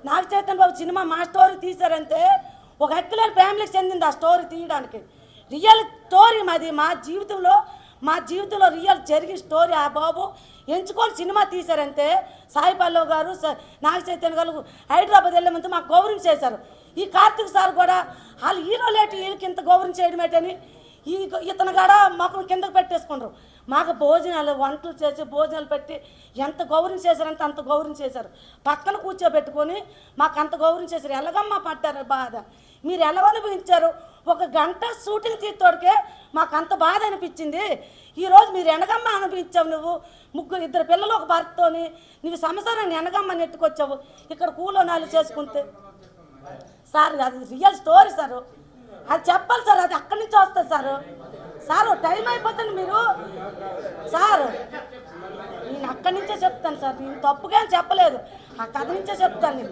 నాగ చైతన్య బాబు cinema మా story తీశారంటే ఒక హక్కులేని ఫ్యామిలీకి చెందింది ఆ స్టోరీ తీయడానికి. రియల్ స్టోరీ మాది, మా జీవితంలో రియల్ జరిగిన స్టోరీ ఆ బాబు ఎంచుకొని సినిమా తీశారంటే సాయి పల్లవ్ గారు నాగ చైతన్య గారు హైదరాబాద్ వెళ్ళే ముందు మాకు గౌరవం చేశారు. ఈ కార్తీక్ సార్ కూడా వాళ్ళు హీరోలేటి వీళ్ళకి ఇంత గౌరవం చేయడం ఏంటని ఇతను కూడా మాకు కిందకు పెట్టేసుకున్నారు. మాకు భోజనాలు వంటలు చేసి భోజనాలు పెట్టి ఎంత గౌరవం చేశారంటే అంత గౌరవం చేశారు. పక్కన కూర్చోబెట్టుకొని మాకు అంత గౌరవం చేశారు. ఎలాగమ్మా పడ్డారు బాధ, మీరు ఎలా అనుభవించారు? 1 గంట షూటింగ్ తీస్తోడికే మాకు అంత బాధ అనిపించింది. ఈరోజు మీరు ఎనగమ్మ అనిపించావు, నువ్వు 2 పిల్లలు ఒక భర్తతోని నువ్వు సంసారాన్ని ఎనగమ్మ నెట్టుకొచ్చావు. ఇక్కడ కూలోనాలు చేసుకుంటే సార్ అది రియల్ స్టోరీ సార్, అది చెప్పాలి సార్, అది అక్కడి నుంచి వస్తుంది సార్. టైం అయిపోతుంది మీరు సార్, నేను అక్కడి నుంచే చెప్తాను సార్, నేను తప్పుగా చెప్పలేదు, ఆ కథ నుంచే చెప్తాను.